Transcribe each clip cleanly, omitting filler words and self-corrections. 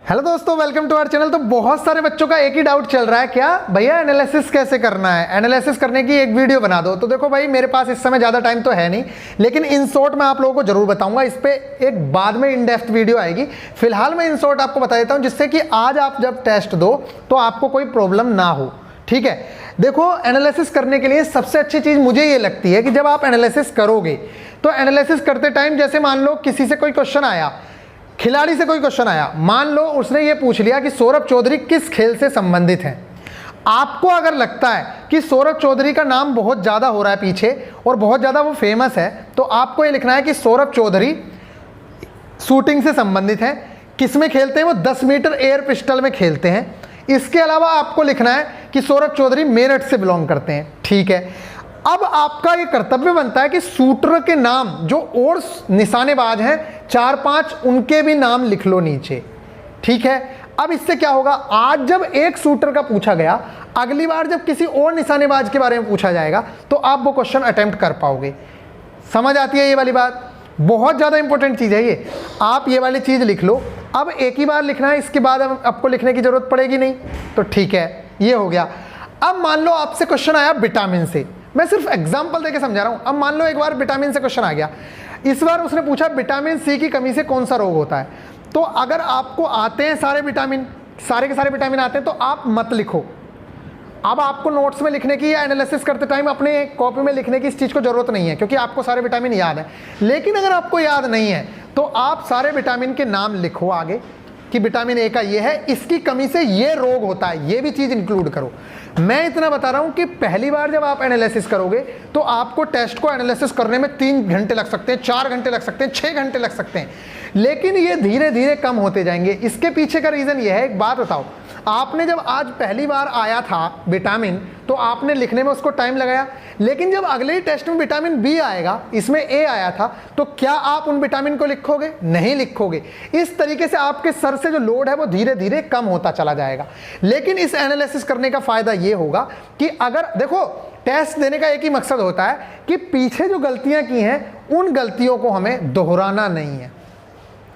Hello दोस्तों, welcome to our channel. तो बहुत सारे बच्चों का एक ही डाउट चल रहा है, क्या भैया एनालिसिस कैसे करना है, एनालिसिस करने की एक वीडियो बना दो। तो देखो भाई, मेरे पास इस समय ज़्यादा टाइम तो है नहीं, लेकिन इन शॉर्ट मैं आप लोगों को जरूर बताऊंगा। इस पे एक बाद में इन डेप्थ वीडियो आएगी। फिलहाल मैं इन शॉर्ट आपको बता देता हूँ, जिससे कि आज आप जब टेस्ट दो तो आपको कोई प्रॉब्लम ना हो। ठीक है, देखो एनालिसिस करने के लिए सबसे अच्छी चीज़ मुझे ये लगती है कि जब आप एनालिसिस करोगे तो एनालिसिस करते टाइम, जैसे मान लो किसी से कोई क्वेश्चन आया, खिलाड़ी से कोई क्वेश्चन आया, मान लो उसने ये पूछ लिया कि सौरभ चौधरी किस खेल से संबंधित हैं। आपको अगर लगता है कि सौरभ चौधरी का नाम बहुत ज़्यादा हो रहा है पीछे और बहुत ज़्यादा वो फेमस है, तो आपको ये लिखना है कि सौरभ चौधरी शूटिंग से संबंधित है। किस में खेलते हैं? वो 10 मीटर एयर पिस्टल में खेलते हैं। इसके अलावा आपको लिखना है कि सौरभ चौधरी मेरठ से बिलोंग करते हैं। ठीक है, अब आपका ये कर्तव्य बनता है कि शूटर के नाम जो और निशानेबाज हैं 4-5, उनके भी नाम लिख लो नीचे। ठीक है, अब इससे क्या होगा, आज जब एक शूटर का पूछा गया, अगली बार जब किसी और निशानेबाज के बारे में पूछा जाएगा तो आप वो क्वेश्चन अटेम्प्ट कर पाओगे। समझ आती है ये वाली बात? बहुत ज़्यादा इंपॉर्टेंट चीज़ है ये। आप ये वाली चीज़ लिख लो। अब एक ही बार लिखना है, इसके बाद अब आपको लिखने की जरूरत पड़ेगी नहीं। तो ठीक है, ये हो गया। अब मान लो आपसे क्वेश्चन आया विटामिन से, मैं सिर्फ एग्जांपल देके समझा रहा हूं। अब मान लो एक बार विटामिन से क्वेश्चन आ गया, इस बार उसने पूछा विटामिन सी की कमी से कौन सा रोग होता है। तो अगर आपको आते हैं सारे विटामिन, सारे के सारे विटामिन आते हैं, तो आप मत लिखो। अब आपको नोट्स में लिखने की या एनालिसिस करते टाइम अपने कॉपी में लिखने की इस चीज़ को जरूरत नहीं है, क्योंकि आपको सारे विटामिन याद है। लेकिन अगर आपको याद नहीं है तो आप सारे विटामिन के नाम लिखो आगे कि विटामिन ए का ये है, इसकी कमी से ये रोग होता है, ये भी चीज़ इंक्लूड करो। मैं इतना बता रहा हूं कि पहली बार जब आप एनालिसिस करोगे तो आपको टेस्ट को एनालिसिस करने में 3 घंटे लग सकते हैं, 4 घंटे लग सकते हैं, 6 घंटे लग सकते हैं, लेकिन ये धीरे धीरे कम होते जाएंगे। इसके पीछे का रीज़न ये है, एक बात बताओ, आपने जब आज पहली बार आया था विटामिन तो आपने लिखने में उसको टाइम लगाया, लेकिन जब अगले ही टेस्ट में विटामिन बी आएगा, इसमें ए आया था, तो क्या आप उन विटामिन को लिखोगे? नहीं लिखोगे। इस तरीके से आपके सर से जो लोड है वो धीरे धीरे कम होता चला जाएगा। लेकिन इस एनालिसिस करने का फायदा ये होगा कि अगर देखो, टेस्ट देने का एक ही मकसद होता है कि पीछे जो गलतियां की हैं उन गलतियों को हमें दोहराना नहीं है।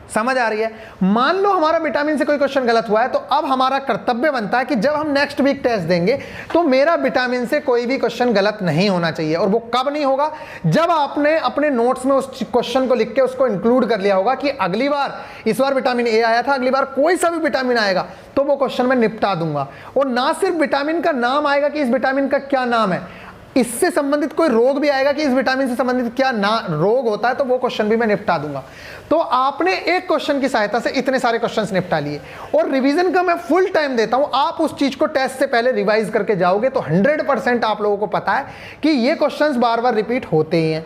समझ आ रही है? मान लो हमारा विटामिन से कोई क्वेश्चन गलत हुआ है, तो अब हमारा कर्तव्य बनता है कि जब हम नेक्स्ट वीक टेस्ट देंगे तो मेरा विटामिन से कोई भी क्वेश्चन गलत नहीं होना चाहिए। और वो कब नहीं होगा? जब आपने अपने नोट्स में उस क्वेश्चन को लिख के उसको इंक्लूड कर लिया होगा कि अगली बार, इस बार विटामिन ए आया था, अगली बार कोई सा भी विटामिन आएगा तो वो क्वेश्चन मैं निपटा दूंगा। और ना सिर्फ विटामिन का नाम आएगा कि इस विटामिन का क्या नाम है, इससे संबंधित कोई रोग भी आएगा कि इस विटामिन से संबंधित क्या ना रोग होता है, तो वो क्वेश्चन भी मैं निपटा दूंगा। तो आपने एक क्वेश्चन की सहायता से इतने सारे क्वेश्चंस निपटा लिए। और रिवीजन का मैं फुल टाइम देता हूं। आप उस चीज को टेस्ट से पहले रिवाइज करके जाओगे तो 100% आप लोगों को पता है कि ये क्वेश्चंस बार बार रिपीट होते ही हैं।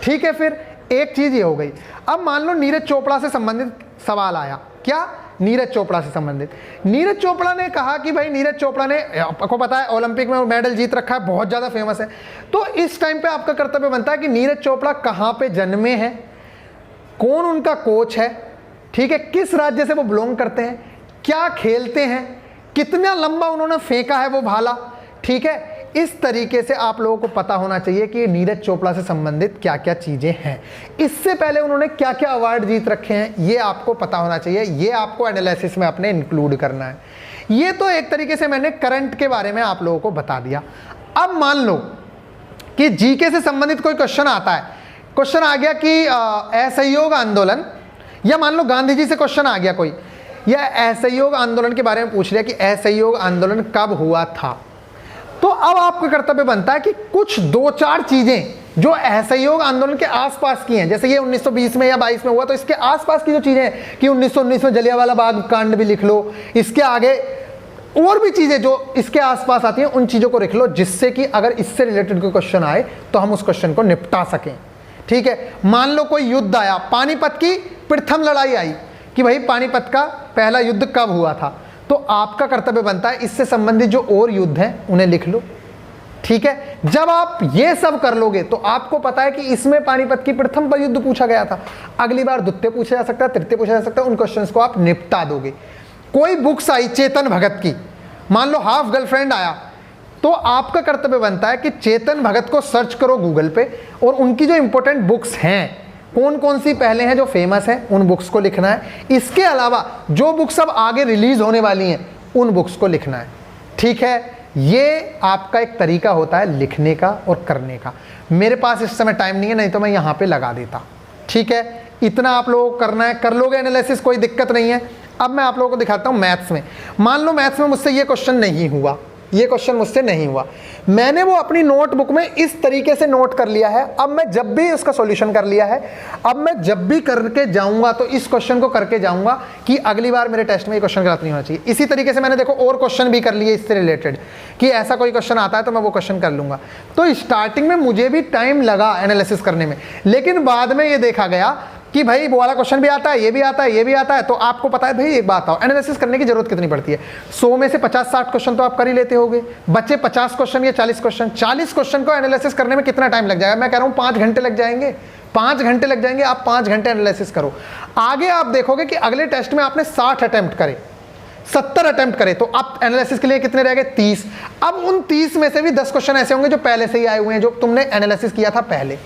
ठीक है, फिर एक चीज ये हो गई। अब मान लो नीरज चोपड़ा से संबंधित सवाल आया। क्या? नीरज चोपड़ा से संबंधित। नीरज चोपड़ा ने कहा कि भाई नीरज चोपड़ा ने, आपको पता है ओलंपिक में मेडल जीत रखा है, बहुत ज़्यादा फेमस है। तो इस टाइम पे आपका कर्तव्य बनता है कि नीरज चोपड़ा कहाँ पे जन्मे हैं, कौन उनका कोच है, ठीक है, किस राज्य से वो बिलोंग करते हैं, क्या खेलते हैं, कितना लंबा उन्होंने फेंका है वो भाला। ठीक है, इस तरीके से आप लोगों को पता होना चाहिए कि नीरज चोपड़ा से संबंधित क्या क्या चीज़ें हैं, इससे पहले उन्होंने क्या क्या अवार्ड जीत रखे हैं, ये आपको पता होना चाहिए। ये आपको एनालिसिस में अपने इंक्लूड करना है। ये तो एक तरीके से मैंने करंट के बारे में आप लोगों को बता दिया। अब मान लो कि जीके से संबंधित कोई क्वेश्चन आता है। क्वेश्चन आ गया कि असहयोग आंदोलन, या मान लो गांधी जी से क्वेश्चन आ गया कोई, या असहयोग आंदोलन के बारे में पूछ लिया कि असहयोग आंदोलन कब हुआ था। तो अब आपका कर्तव्य बनता है कि कुछ 2-4 चीजें जो असहयोग आंदोलन के आसपास की हैं, जैसे ये 1920 में या 22 में हुआ, तो इसके आसपास की जो चीजें हैं कि 1919 में जलियांवाला बाग कांड भी लिख लो, इसके आगे और भी चीजें जो इसके आसपास आती हैं उन चीजों को लिख लो, जिससे कि अगर इससे रिलेटेड कोई क्वेश्चन आए तो हम उस क्वेश्चन को निपटा सकें। ठीक है, मान लो कोई युद्ध आया, पानीपत की प्रथम लड़ाई आई कि भाई पानीपत का पहला युद्ध कब हुआ था, तो आपका कर्तव्य बनता है इससे संबंधित जो और युद्ध हैं उन्हें लिख लो। ठीक है, जब आप ये सब कर लोगे तो आपको पता है कि इसमें पानीपत की प्रथम पर युद्ध पूछा गया था, अगली बार द्वितीय पूछा जा सकता है, तृतीय पूछा जा सकता है, उन क्वेश्चंस को आप निपटा दोगे। कोई बुक्स आई चेतन भगत की, मान लो हाफ गर्लफ्रेंड आया, तो आपका कर्तव्य बनता है कि चेतन भगत को सर्च करो गूगल पे और उनकी जो इंपॉर्टेंट बुक्स हैं कौन कौन सी पहले हैं जो फेमस हैं उन बुक्स को लिखना है। इसके अलावा जो बुक्स अब आगे रिलीज होने वाली हैं उन बुक्स को लिखना है। ठीक है, ये आपका एक तरीका होता है लिखने का और करने का। मेरे पास इस समय टाइम नहीं है, नहीं तो मैं यहाँ पे लगा देता। ठीक है, इतना आप लोगों को करना है, कर लोगे एनालिसिस, कोई दिक्कत नहीं है। अब मैं आप लोगों को दिखाता हूँ मैथ्स में। मान लो मैथ्स में मुझसे ये क्वेश्चन नहीं हुआ, ये क्वेश्चन मुझसे नहीं हुआ, मैंने वो अपनी नोटबुक में इस तरीके से नोट कर लिया है। अब मैं जब भी उसका सॉल्यूशन कर लिया है, अब मैं जब भी करके जाऊंगा तो इस क्वेश्चन को करके जाऊंगा कि अगली बार मेरे टेस्ट में ये क्वेश्चन गलत नहीं होना चाहिए। इसी तरीके से मैंने देखो और क्वेश्चन भी कर लिए इससे रिलेटेड कि ऐसा कोई क्वेश्चन आता है तो मैं वो क्वेश्चन कर लूंगा। तो स्टार्टिंग में मुझे भी टाइम लगा एनालिसिस करने में, लेकिन बाद में ये देखा गया कि भाई वो वाला क्वेश्चन भी आता है, ये भी आता है, ये भी आता है। तो आपको पता है भाई, एक बात आओ, एनालिसिस करने की जरूरत कितनी पड़ती है? 100 में से 50-60 क्वेश्चन तो आप कर ही लेते होगे, बच्चे 50 क्वेश्चन या 40 क्वेश्चन। 40 क्वेश्चन को एनालिसिस करने में कितना टाइम लग जाएगा? मैं कह रहा हूँ 5 घंटे लग जाएंगे, 5 घंटे लग जाएंगे। आप 5 घंटे एनालिसिस करो। आगे आप देखोगे कि अगले टेस्ट में आपने 60 अटेम्प्ट करे, 70 अटेम्प्ट करे, तो आप एनालिसिस के लिए कितने रह गए? 30। अब उन 30 में से भी 10 क्वेश्चन ऐसे होंगे जो पहले से ही आए हुए हैं, जो तुमने एनालिसिस किया था पहले।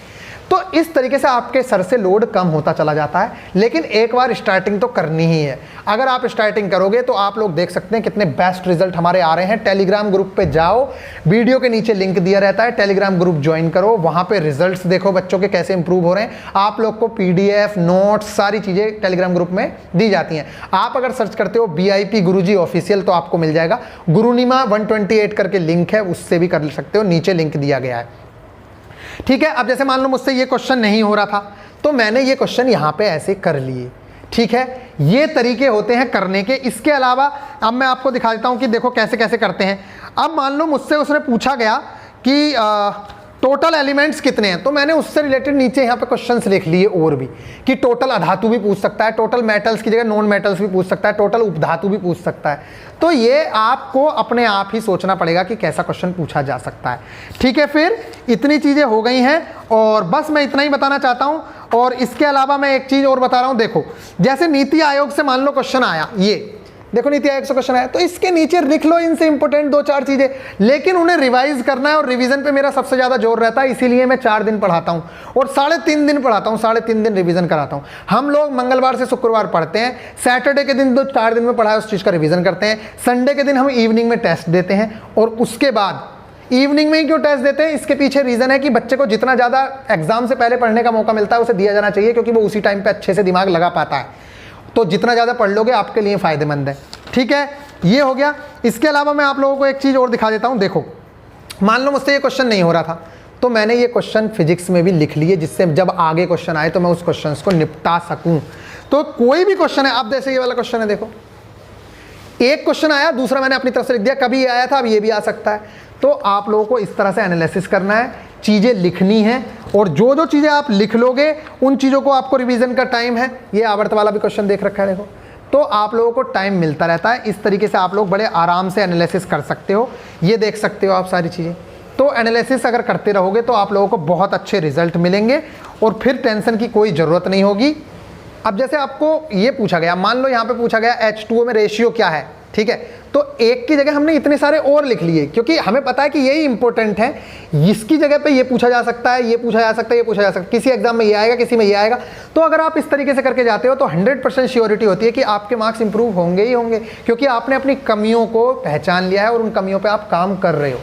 तो इस तरीके से आपके सर से लोड कम होता चला जाता है, लेकिन एक बार स्टार्टिंग तो करनी ही है। अगर आप स्टार्टिंग करोगे तो आप लोग देख सकते हैं कितने बेस्ट रिजल्ट हमारे आ रहे हैं। टेलीग्राम ग्रुप पे जाओ, वीडियो के नीचे लिंक दिया रहता है, टेलीग्राम ग्रुप ज्वाइन करो, वहां पे रिजल्ट्स देखो बच्चों के कैसे इंप्रूव हो रहे हैं। आप लोग को PDF, नोट्स, सारी चीजें टेलीग्राम ग्रुप में दी जाती हैं। आप अगर सर्च करते हो BIP गुरुजी ऑफिशियल तो आपको मिल जाएगा। गुरुनिमा 128 करके लिंक है, उससे भी कर सकते हो, नीचे लिंक दिया गया है। ठीक है, अब जैसे मान लो मुझसे ये क्वेश्चन नहीं हो रहा था तो मैंने ये क्वेश्चन यहाँ पे ऐसे कर लिए। ठीक है, ये तरीके होते हैं करने के। इसके अलावा अब मैं आपको दिखा देता हूँ कि देखो कैसे कैसे करते हैं। अब मान लो मुझसे उसने पूछा गया कि टोटल एलिमेंट्स कितने हैं, तो मैंने उससे रिलेटेड नीचे यहाँ पे क्वेश्चंस लिख लिए और भी कि टोटल अधातु भी पूछ सकता है, टोटल मेटल्स की जगह नॉन मेटल्स भी पूछ सकता है, टोटल उपधातु भी पूछ सकता है। तो ये आपको अपने आप ही सोचना पड़ेगा कि कैसा क्वेश्चन पूछा जा सकता है। ठीक है, फिर इतनी चीज़ें हो गई हैं और बस मैं इतना ही बताना चाहता हूँ। और इसके अलावा मैं एक चीज़ और बता रहा हूँ। देखो, जैसे नीति आयोग से मान लो क्वेश्चन आया, ये देखो नीति आयोग से क्वेश्चन आया, तो इसके नीचे लिख लो इनसे इंपॉर्टेंट 2-4 चीजें, लेकिन उन्हें रिवाइज करना है और रिवीजन पे मेरा सबसे ज्यादा जोर रहता है। इसीलिए मैं 4 दिन पढ़ाता हूं और 3.5 दिन पढ़ाता हूं, 3.5 दिन रिवीजन कराता हूं। हम लोग मंगलवार से शुक्रवार पढ़ते हैं, सैटरडे के दिन 4 दिन में पढ़ाया उस चीज का रिवीजन करते हैं, संडे के दिन हम इवनिंग में टेस्ट देते हैं। और उसके बाद इवनिंग में ही क्यों टेस्ट देते हैं, इसके पीछे रीजन है कि बच्चे को जितना ज्यादा एग्जाम से पहले पढ़ने का मौका मिलता है उसे दिया जाना चाहिए, क्योंकि वो उसी टाइम पे अच्छे से दिमाग लगा पाता है। तो जितना ज्यादा पढ़ लोगे आपके लिए फायदेमंद है। ठीक है, ये हो गया। इसके अलावा मैं आप लोगों को एक चीज और दिखा देता हूं। देखो, मान लो मुझसे ये क्वेश्चन नहीं हो रहा था तो मैंने ये क्वेश्चन फिजिक्स में भी लिख लिए, जिससे जब आगे क्वेश्चन आए तो मैं उस क्वेश्चन को निपटा सकूं। तो कोई भी क्वेश्चन है, अब जैसे ये वाला क्वेश्चन है, देखो एक क्वेश्चन आया, दूसरा मैंने अपनी तरफ से लिख दिया, कभी ये आया था अब ये भी आ सकता है। तो आप लोगों को इस तरह से एनालिसिस करना है, चीज़ें लिखनी है, और जो जो चीज़ें आप लिख लोगे उन चीज़ों को आपको रिवीजन का टाइम है। ये आवर्त वाला भी क्वेश्चन देख रखा है, देखो, तो आप लोगों को टाइम मिलता रहता है। इस तरीके से आप लोग बड़े आराम से एनालिसिस कर सकते हो, ये देख सकते हो आप सारी चीज़ें। तो एनालिसिस अगर करते रहोगे तो आप लोगों को बहुत अच्छे रिजल्ट मिलेंगे और फिर टेंशन की कोई ज़रूरत नहीं होगी। अब जैसे आपको ये पूछा गया, मान लो यहाँ पे पूछा गया H2O में रेशियो क्या है, ठीक है, तो एक की जगह हमने इतने सारे और लिख लिए, क्योंकि हमें पता है कि यही इंपॉर्टेंट है। इसकी जगह पे ये पूछा जा सकता है, ये पूछा जा सकता है, ये पूछा जा सकता है, किसी एग्जाम में ये आएगा, किसी में ये आएगा। तो अगर आप इस तरीके से करके जाते हो तो 100% श्योरिटी होती है कि आपके मार्क्स इंप्रूव होंगे ही होंगे, क्योंकि आपने अपनी कमियों को पहचान लिया है और उन कमियों पर आप काम कर रहे हो।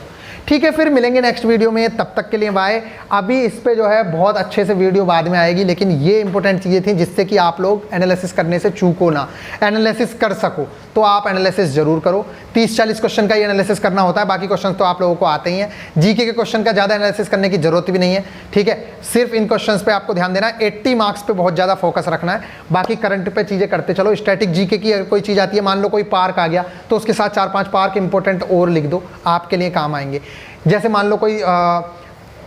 ठीक है, फिर मिलेंगे नेक्स्ट वीडियो में, तब तक के लिए बाय। अभी इस पे जो है बहुत अच्छे से वीडियो बाद में आएगी, लेकिन ये इंपॉर्टेंट चीज़ें थी जिससे कि आप लोग एनालिसिस करने से चूको ना, एनालिसिस कर सको। तो आप एनालिसिस जरूर करो। 30-40 क्वेश्चन का ही एनालिसिस करना होता है, बाकी क्वेश्चन तो आप लोगों को आते ही हैं। जीके के क्वेश्चन का ज़्यादा एनालिसिस करने की जरूरत भी नहीं है। ठीक है, सिर्फ इन क्वेश्चन पे आपको ध्यान देना है, 80 मार्क्स पे बहुत ज़्यादा फोकस रखना है, बाकी करंट पे चीज़ें करते चलो। स्टैटिक जीके की अगर कोई चीज़ आती है, मान लो कोई पार्क आ गया, तो उसके साथ 4-5 पार्क इंपॉर्टेंट और लिख दो, आपके लिए काम आएंगे। जैसे मान लो कोई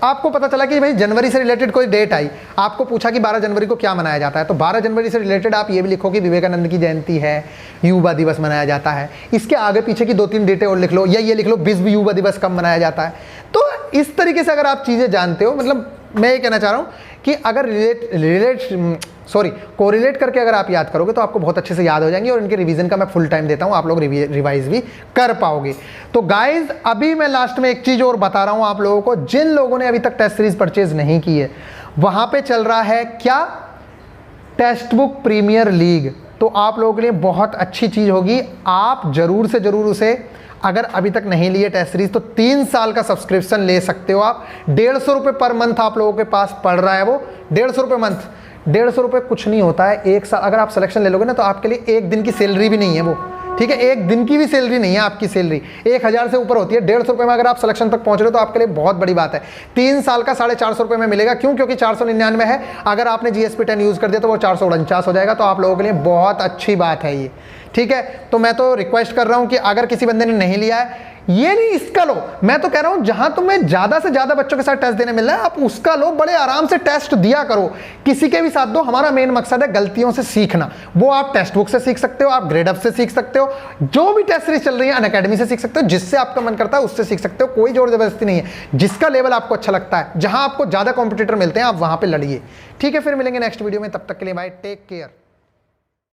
आपको पता चला कि भाई जनवरी से रिलेटेड कोई डेट आई, आपको पूछा कि 12 जनवरी को क्या मनाया जाता है, तो 12 जनवरी से रिलेटेड आप ये भी लिखो कि विवेकानंद की जयंती है, युवा दिवस मनाया जाता है। इसके आगे पीछे की 2-3 डेटें और लिख लो, या ये लिख लो विश्व युवा दिवस कब मनाया जाता है। तो इस तरीके से अगर आप चीज़ें जानते हो, मतलब मैं ये कहना चाह रहा हूँ कि अगर कोरिलेट करके अगर आप याद करोगे तो आपको बहुत अच्छे से याद हो जाएंगे, और इनके रिवीजन का मैं फुल टाइम देता हूँ, आप लोग रिवाइज भी कर पाओगे। तो गाइज, अभी मैं लास्ट में एक चीज़ और बता रहा हूँ आप लोगों को, जिन लोगों ने अभी तक टेस्ट सीरीज परचेज नहीं की है, वहाँ पे चल रहा है क्या, टेक्स्ट बुक प्रीमियर लीग, तो आप लोगों के लिए बहुत अच्छी चीज़ होगी। आप जरूर से जरूर उसे, अगर अभी तक नहीं लिए टेस्ट सीरीज, तो 3 साल का सब्सक्रिप्शन ले सकते हो आप। 150 रुपये पर मंथ आप लोगों के पास पड़ रहा है, वो 150 रुपये मंथ। 150 रुपये कुछ नहीं होता है। एक साल अगर आप सिलेक्शन ले लोगे ना, तो आपके लिए एक दिन की सैलरी भी नहीं है वो, ठीक है, एक दिन की भी सैलरी नहीं है आपकी सैलरी, 1000 से ऊपर होती है। 150 रुपये में अगर आप सिलेक्शन तक पहुंच रहे हो तो आपके लिए बहुत बड़ी बात है। 3 साल का 450 रुपये में मिलेगा। क्यों? क्योंकि 499 है। अगर आपने GSP10 यूज़ कर दिया तो वो 449 हो जाएगा। तो आप लोगों के लिए बहुत अच्छी बात है ये, ठीक है। तो मैं तो रिक्वेस्ट कर रहा हूं कि अगर किसी बंदे ने नहीं लिया है, ये नहीं इसका लो, मैं तो कह रहा हूं जहां तुम्हें ज्यादा से ज्यादा बच्चों के साथ टेस्ट देने मिल रहा है, आप उसका लो, बड़े आराम से टेस्ट दिया करो, किसी के भी साथ दो। हमारा मेन मकसद है गलतियों से सीखना। वो आप टेक्स्ट बुक से सीख सकते हो, आप ग्रेड अप से सीख सकते हो, जो भी टेस्ट सीरीज चल रही है अनअकैडमी से सीख सकते हो, जिससे आपका मन करता है उससे सीख सकते हो। कोई जोर जबरदस्ती नहीं है। जिसका लेवल आपको अच्छा लगता है, जहां आपको ज्यादा कॉम्पिटिटर मिलते हैं, आप वहां पर लड़िए, ठीक है। फिर मिलेंगे नेक्स्ट वीडियो में, तब तक के लिए बाय, टेक केयर।